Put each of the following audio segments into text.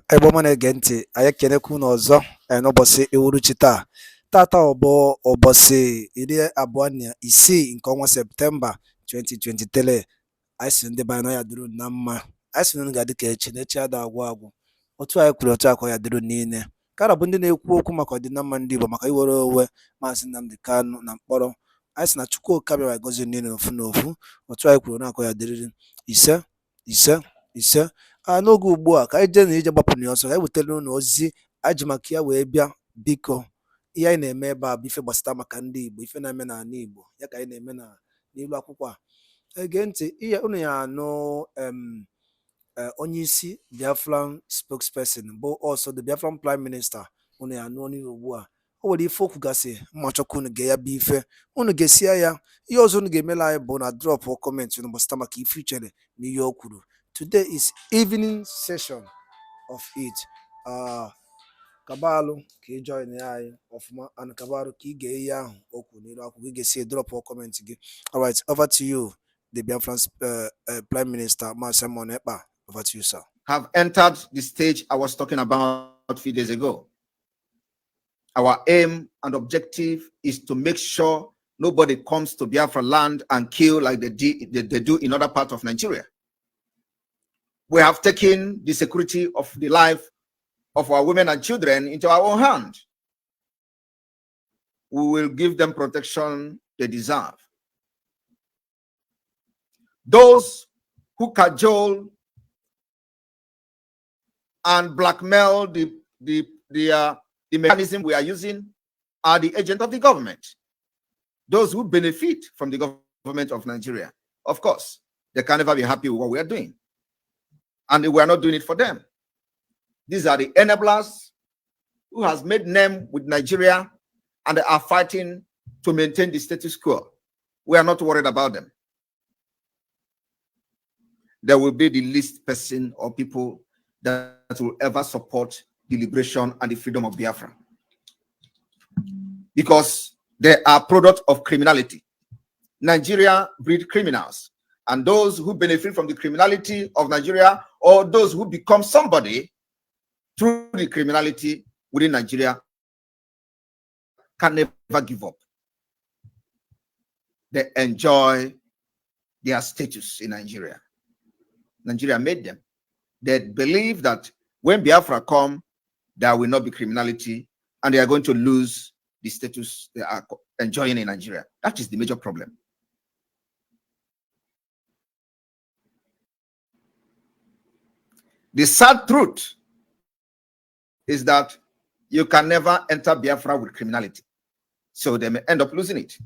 ebe ọma na-ege ntị, anyị ekenekwa unu ọzọ n'ụbọchị uhuruchi taa. Tata bụ ụbọchị 26 nke ọnwa Septemba 2023. Anyị sị ndị be anyị ya dịrị unu na mma. Anyị sị unu ga-adị ka echi na echi ada agwụ agwụ. Otu anyị kwuru otu akọ ya dịrị niile. Kara bụ ndị na-ekwu okwu maka ọdịnamma ndị Igbo maka iwere onwe Maazị Nnamdi Kanu na mkpọrọ. Anyị sị na Chukwu bịara gọzie niile n'ofu n'ofu. Otu anyị kwuru na akọ ya dịrị ise ise ise. N'oge ugbu a ka anyị jee na ije gbapụ na ọsọ, anyị wetara unu ozi anyị ji maka ya wee bịa. Biko, ihe anyị na-eme ebe a bụ ife gbasara maka ndị Igbo, ife na-eme n'ala Igbo ya ka anyị na-eme n'ilu akwụkwọ a. Ege ntị, ihe unu ya anụ onye isi Biafran spokesperson bụ also the Biafran Prime Minister. Unu ya anụ onye ugbu a, o nwere ife okwu gasị mma chọkwa unu ga ya bụ ife unu ga-esia ya. Ihe ọzọ unu ga-emela anyị bụ na drop comment unu gbasara maka ife ichere na ihe o kwuru. Today is evening session of it. Kabalu ka ị join anyị ọfụma, and Kabalu ka ị ga ihe ahụ okwu n'iru akwụkwọ, ị ga-esi drop comment gị. All right, over to you, the Biafran Prime Minister Simon Ekpa. Over to you, sir. Have entered the stage I was talking about a few days ago. Our aim and objective is to make sure nobody comes to Biafra land and kill like they do in other parts of Nigeria. We have taken the security of the life of our women and children into our own hand. We will give them protection they deserve. Those who cajole and blackmail the mechanism we are using are the agents of the government. Those who benefit from the government of Nigeria. Of course, they can never be happy with what we are doing. And we are not doing it for them. These are the enablers who has made name with Nigeria, and they are fighting to maintain the status quo. We are not worried about them. There will be the least person or people that will ever support the liberation and the freedom of Biafra, because they are product of criminality. Nigeria breed criminals. And those who benefit from the criminality of Nigeria, or those who become somebody through the criminality within Nigeria, can never give up. They enjoy their status in Nigeria. Nigeria made them. They believe that when Biafra come, there will not be criminality, and they are going to lose the status they are enjoying in Nigeria. That is the major problem. The sad truth is that you can never enter Biafra with criminality. So they may end up losing it.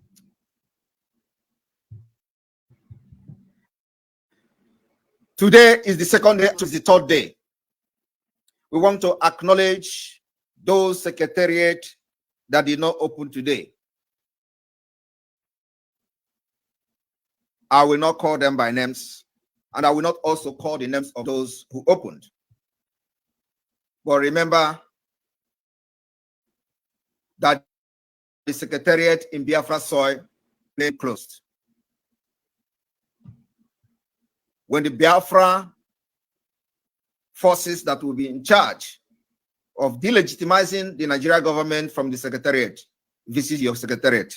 Today is the second day, to the third day. We want to acknowledge those secretariats that did not open today. I will not call them by names, and I will not also call the names of those who opened. But remember that the secretariat in Biafra soil remained closed. When the Biafra forces that will be in charge of delegitimizing the Nigeria government from the secretariat visit your secretariat,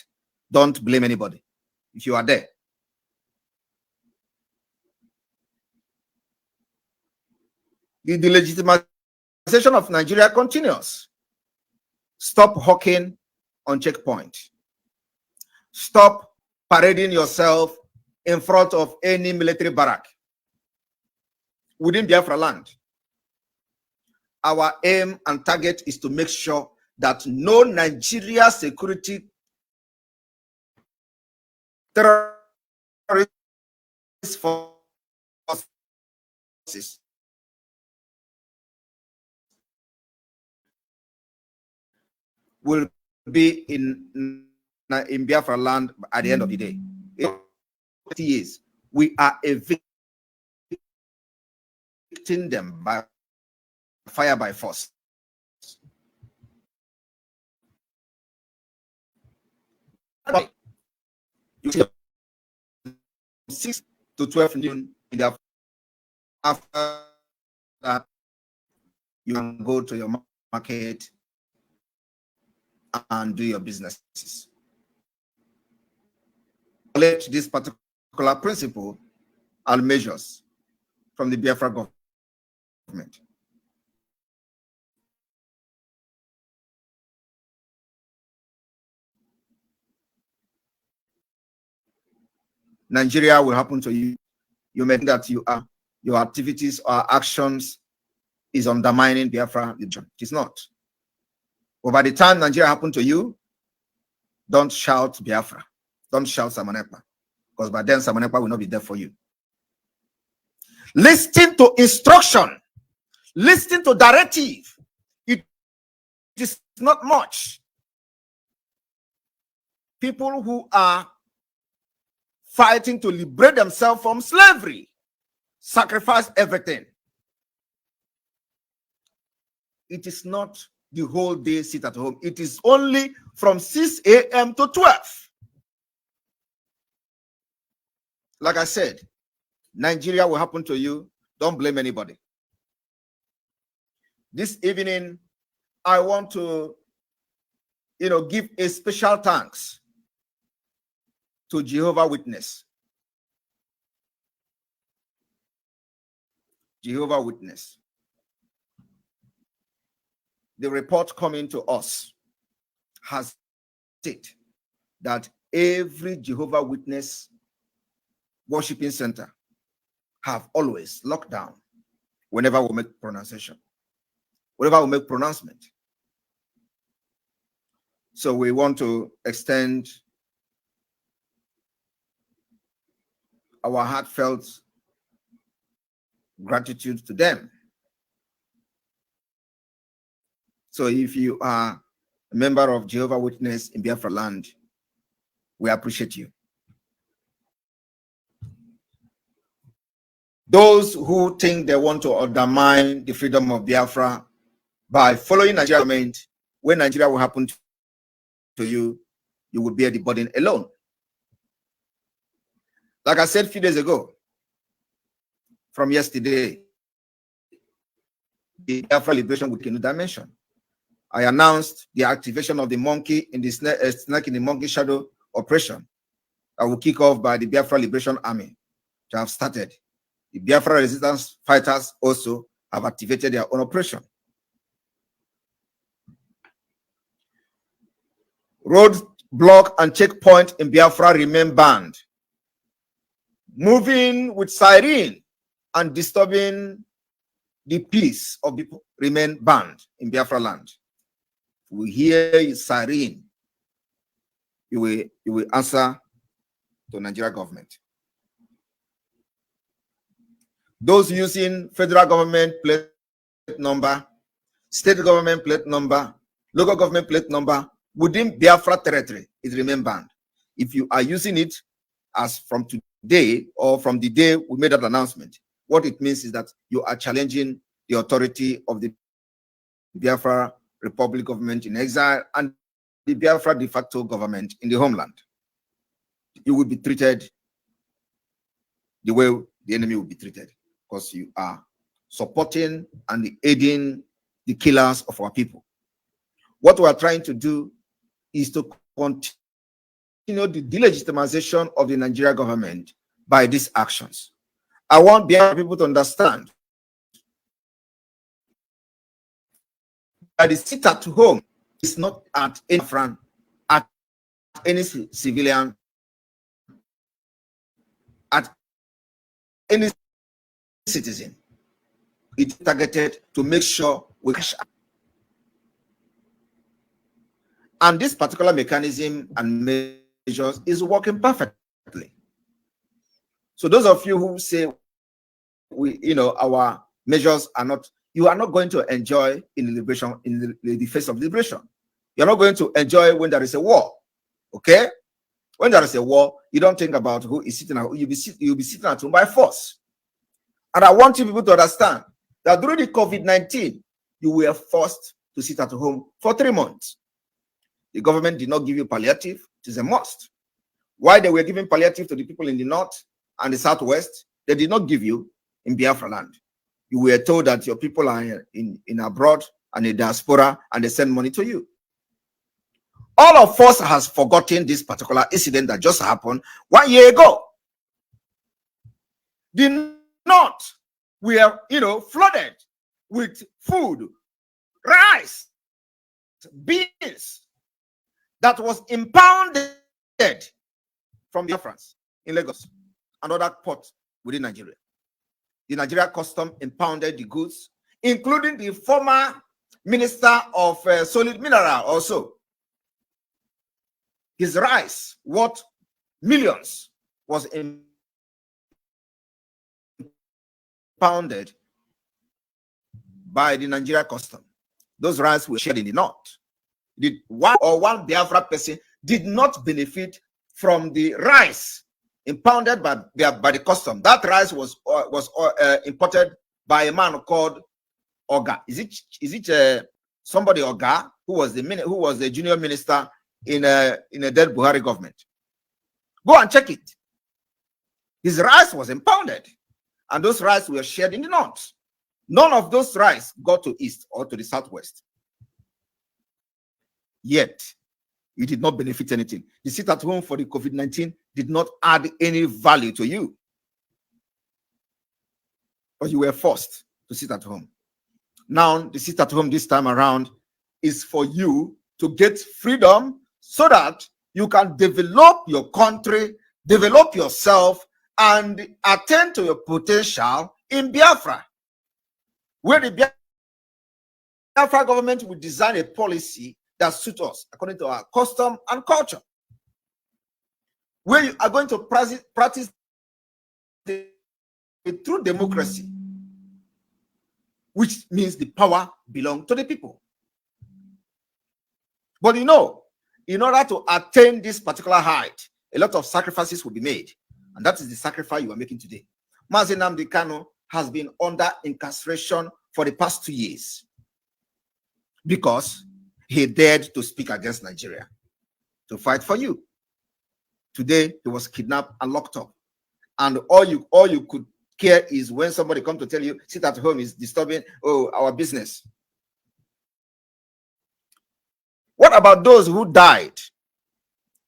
don't blame anybody if you are there. The delegitimization of Nigeria continues. Stop hawking on checkpoint. Stop parading yourself in front of any military barrack within Biafra land. Our aim and target is to make sure that no Nigeria security terrorist forces will be in Biafra land at the end of the day. In 30 years, we are evicting them by fire by force. You see, 6 to 12 noon in the after that you can go to your market and do your businesses. Collect this particular principle and measures from the Biafra government. Nigeria will happen to you. You may think that your activities or actions is undermining Biafra religion. It is not. But by the time Nigeria happened to you, don't shout Biafra. Don't shout Samanekpa. Because by then Samanekpa will not be there for you. Listen to instruction. Listen to directive. It is not much. People who are fighting to liberate themselves from slavery sacrifice everything. It is not the whole day sit at home. It is only from 6 a.m. to 12. Like I said, Nigeria will happen to you. Don't blame anybody. This evening, I want to, give a special thanks to Jehovah Witness. Jehovah Witness. The report coming to us has stated that every Jehovah Witness worshiping center have always locked down whenever we make pronunciation, whenever we make pronouncement. So we want to extend our heartfelt gratitude to them. So if you are a member of Jehovah Witness in Biafra land, we appreciate you. Those who think they want to undermine the freedom of Biafra by following Nigeria government, when Nigeria will happen to you, you will bear the burden alone. Like I said a few days ago, from yesterday, the Biafra liberation with a new dimension. I announced the activation of the monkey in the snake in the monkey shadow operation that will kick off by the Biafra Liberation Army to have started. The Biafra resistance fighters also have activated their own operation. Road block and checkpoint in Biafra remain banned. Moving with siren and disturbing the peace of people remain banned in Biafra land. We hear siren, you will answer to Nigeria government. Those using federal government plate number, state government plate number, local government plate number within Biafra territory, it remains banned. If you are using it as from today or from the day we made that announcement, what it means is that you are challenging the authority of the Biafra Republic government in exile and the Biafra de facto government in the homeland. You will be treated the way the enemy will be treated, because you are supporting and aiding the killers of our people. What we are trying to do is to continue the delegitimization of the Nigeria government by these actions. I want Biafra people to understand that the sit at home is not at any front, at any civilian, at any citizen. It's targeted to make sure we cash out. And this particular mechanism and measures is working perfectly. So those of you who say our measures are not, you are not going to enjoy in the liberation, in the face of liberation. You're not going to enjoy when there is a war. Okay? When there is a war, you don't think about who is sitting at home. You'll be sitting at home by force. And I want you people to understand that during the COVID-19, you were forced to sit at home for 3 months. The government did not give you palliative. It is a must. Why they were giving palliative to the people in the north and the southwest, they did not give you in Biafra land. you were told that your people are in abroad and in diaspora and they send money to you. All of us has forgotten this particular incident that just happened 1 year ago. The North were, flooded with food, rice, beans that was impounded from France in Lagos and other ports within Nigeria. The Nigeria custom impounded the goods, including the former minister of solid mineral also. His rice, worth millions, was impounded by the Nigeria custom. Those rice were shared in the North. One Biafra person did not benefit from the rice impounded by the custom. That rice was imported by a man called Oga. Is it somebody Oga who was the junior minister in a dead Buhari government? Go and check it. His rice was impounded, and those rice were shared in the North. None of those rice got to East or to the Southwest. Yet, you did not benefit anything. The sit at home for the COVID-19 did not add any value to you. But you were forced to sit at home. Now, the sit at home this time around is for you to get freedom so that you can develop your country, develop yourself, and attend to your potential in Biafra, where the Biafra government will design a policy that suits us according to our custom and culture, where you are going to practice the true democracy, which means the power belongs to the people. But in order to attain this particular height, a lot of sacrifices will be made. And that is the sacrifice you are making today. Mazi Nnamdi Kanu has been under incarceration for the past 2 years because he dared to speak against Nigeria, to fight for you. Today, he was kidnapped and locked up. And all you could care is when somebody comes to tell you, sit at home is disturbing our business. What about those who died?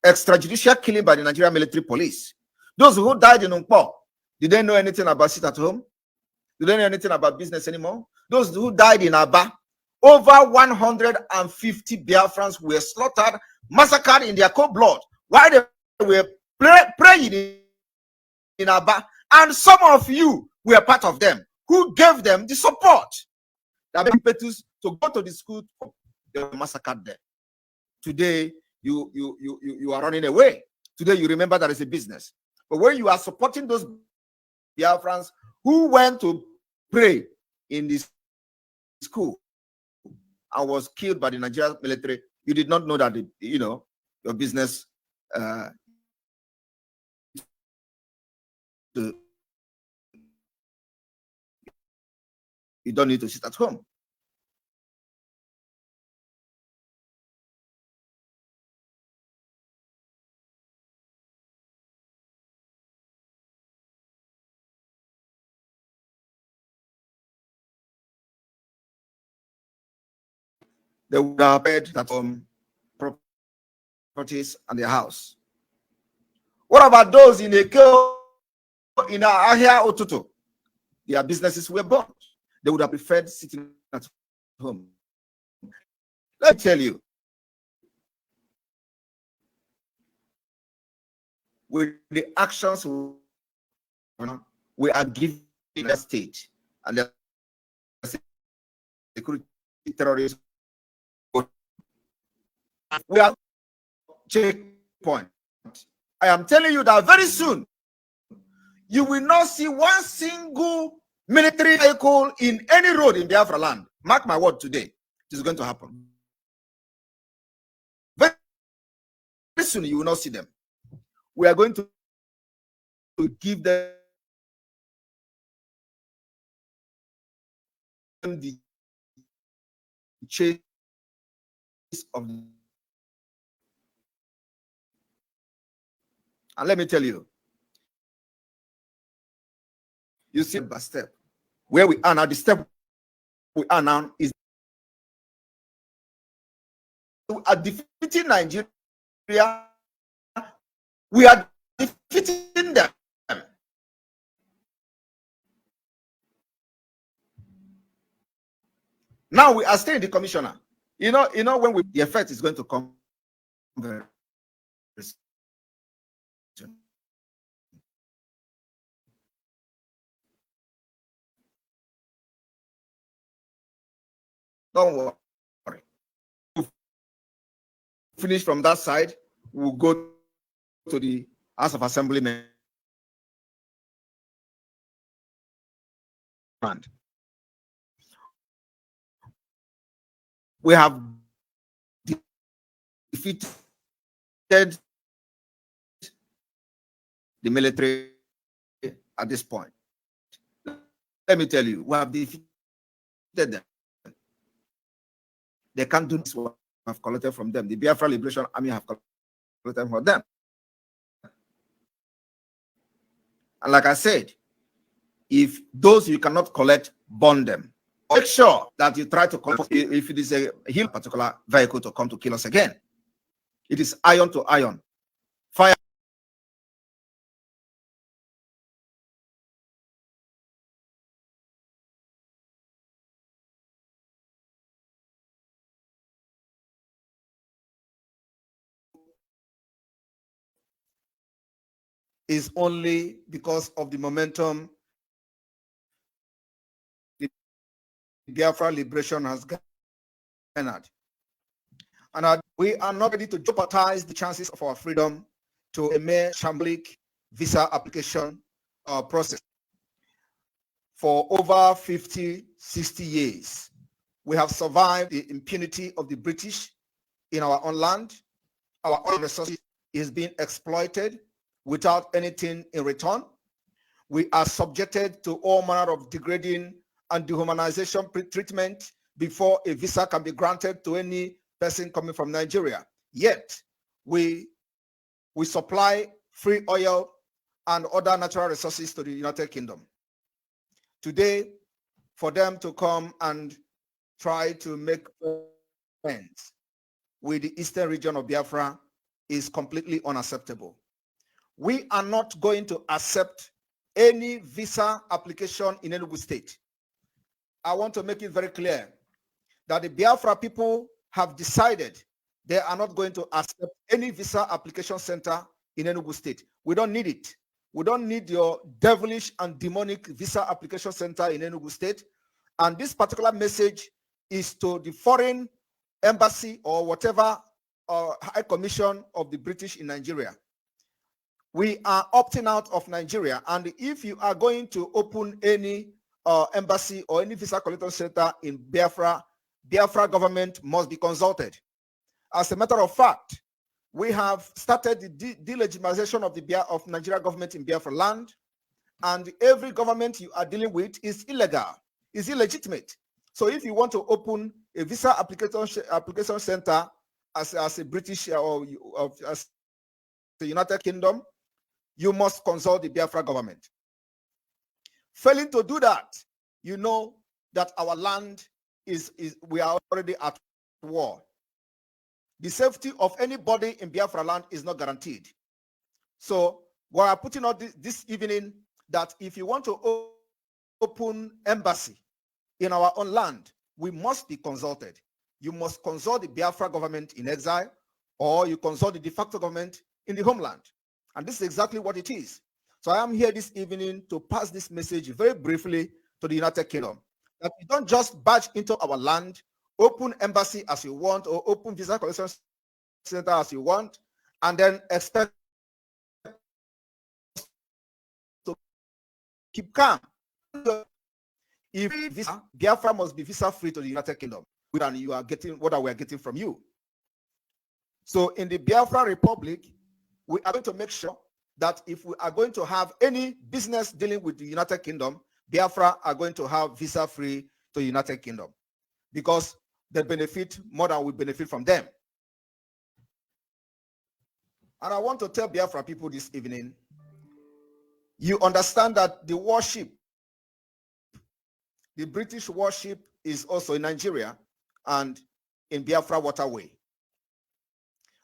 Extrajudicial killing by the Nigerian military police. Those who died in Nkpo, did they know anything about sit at home? Did they know anything about business anymore? Those who died in Aba, over 150 Biafrans were slaughtered, massacred in their cold blood while they were praying in Aba. And some of you were part of them who gave them the support that made impetus to go to the school. They were massacred there. Today, you are running away. Today, you remember that it's a business. But when you are supporting those Biafrans who went to pray in this school and was killed by the Nigerian military, you did not know that your business you don't need to sit at home. They would have paid that properties and their house. What about those in Ahia Otutu? Their businesses were burned. They would have preferred sitting at home. Let me tell you, with the actions we are giving the state and the security terrorists, we are checkpoint. I am telling you that very soon you will not see one single military vehicle in any road in Biafra land. Mark my word, today it is going to happen. Very soon you will not see them. We are going to give them the chase of. And let me tell you, you see by step, where we are now, the step we are now is we are defeating Nigeria. We are defeating them. Now we are staying the commissioner. You know, when the effect is going to come very soon. Don't worry. We'll finish from that side. We'll go to the House of Assemblymen. We have defeated the military at this point. Let me tell you, we have defeated them. They can't do this. We have collected from them. The Biafra Liberation Army have collected from them. And like I said, if those you cannot collect, burn them. Make sure that you try to collect, if it is a particular vehicle to come to kill us again. It is iron to iron. Fire. Is only because of the momentum the Biafra liberation has garnered. And we are not ready to jeopardize the chances of our freedom to a mere shambolic visa application process. For over 50, 60 years, we have survived the impunity of the British in our own land. Our own resources is being exploited without anything in return. We are subjected to all manner of degrading and dehumanization treatment before a visa can be granted to any person coming from Nigeria. Yet, we supply free oil and other natural resources to the United Kingdom. Today, for them to come and try to make friends with the eastern region of Biafra is completely unacceptable. We are not going to accept any visa application in Enugu State. I want to make it very clear that the Biafra people have decided they are not going to accept any visa application center in Enugu State. We don't need it. We don't need your devilish and demonic visa application center in Enugu State. And this particular message is to the foreign embassy or whatever high commission of the British in Nigeria. We are opting out of Nigeria. And if you are going to open any embassy or any visa collection center in Biafra, Biafra government must be consulted. As a matter of fact, we have started the delegitimization of Nigeria government in Biafra land, and every government you are dealing with is illegal, is illegitimate. So if you want to open a visa application center as a British or as the United Kingdom, you must consult the Biafra government. Failing to do that, you know that our land we are already at war. The safety of anybody in Biafra land is not guaranteed. So we are putting out this evening that if you want to open embassy in our own land, we must be consulted. You must consult the Biafra government in exile, or you consult the de facto government in the homeland. And this is exactly what it is. So I am here this evening to pass this message very briefly to the United Kingdom, that you don't just barge into our land, open embassy as you want, or open visa collection center as you want, and then expect to keep calm. If visa, Biafra must be visa free to the United Kingdom, and you are getting what we are getting from you. So in the Biafra Republic, we are going to make sure that if we are going to have any business dealing with the United Kingdom, Biafra are going to have visa free to the United Kingdom, because they benefit more than we benefit from them. And I want to tell Biafra people this evening, you understand that the warship The British warship is also in Nigeria and in Biafra waterway.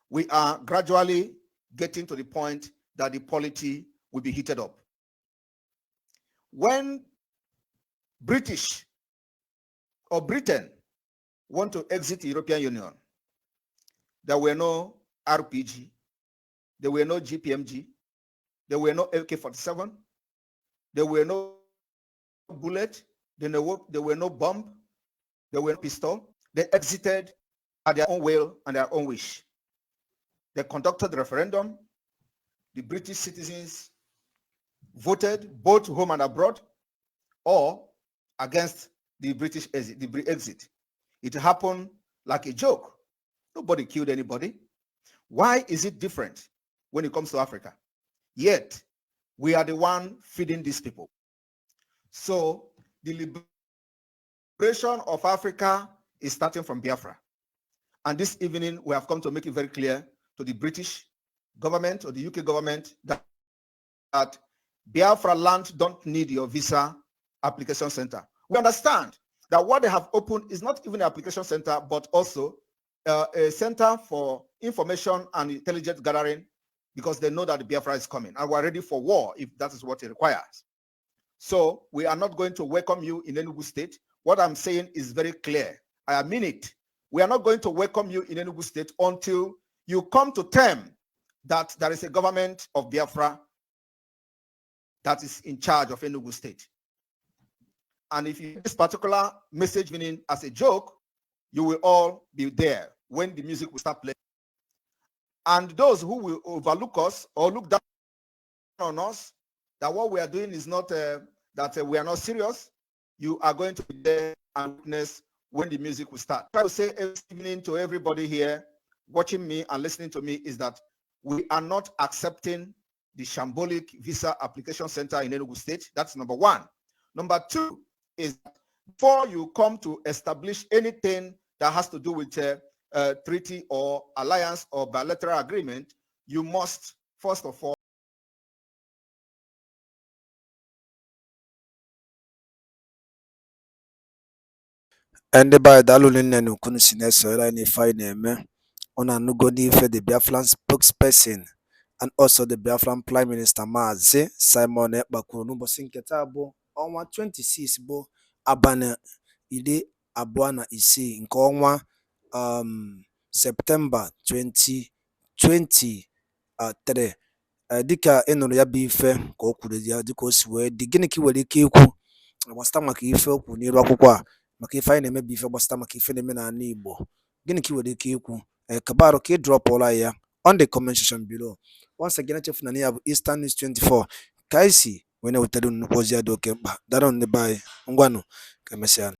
We are gradually getting to the point that the polity will be heated up. When British or Britain want to exit the European Union, there were no RPG, there were no GPMG, there were no AK-47, there were no bullet, there were no bomb, there were no pistol. They exited at their own will and their own wish. They conducted the referendum. The British citizens voted both home and abroad or against the British exit. It happened like a joke. Nobody killed anybody. Why is it different when it comes to Africa? Yet, we are the one feeding these people. So, the liberation of Africa is starting from Biafra. And this evening, we have come to make it very clear to the British government or the UK government that Biafra land don't need your visa application center. We understand that what they have opened is not even an application center, but also a center for information and intelligence gathering, because they know that the Biafra is coming and we're ready for war if that is what it requires. So we are not going to welcome you in Enugu State. What I'm saying is very clear. I mean it. We are not going to welcome you in Enugu State until you come to term that there is a government of Biafra that is in charge of Enugu State. And if you this particular message meaning as a joke, you will all be there when the music will start playing. And those who will overlook us or look down on us, that what we are doing is not, that we are not serious, you are going to be there and witness when the music will start. I will say every evening to everybody here watching me and listening to me is that we are not accepting the shambolic visa application center in Enugu State. That's number one. Number two is before you come to establish anything that has to do with a treaty or alliance or bilateral agreement, you must, first of all, ndị be anyị daalụ nne na ukwu si na-esonyere anyị n'ife anyị na-eme. Unu anụgo n'ife the Biafran spokesperson and also the Biafran Prime Minister Maazị Simon Ekpa kwuru n'ụbọchị nke taa bụ ọnwa 26 bụ abalị 26 nke ọnwa Septemba 2023. Dịka ị nụrụ ya bụ ife ka o kwuru ya dịka o si wee dị, gịnị ka ị nwere ike ikwu gbasịta maka ife o kwuru n'iru akwụkwọ a, maka ife anyị na-emebi ife gbasịta maka ife na-eme n'ala Igbo? Gịnị ka ị nwere ike ikwu? Kabarụ ka ị drọpụla ya on the comment section below. Once again, echefuna na ya bụ Eastern News 24 ka anyị si wee na-ewetara nnukwu ozi ya dị oke mkpa. Dara ndị be anyị, ngwanụ ka emesịa.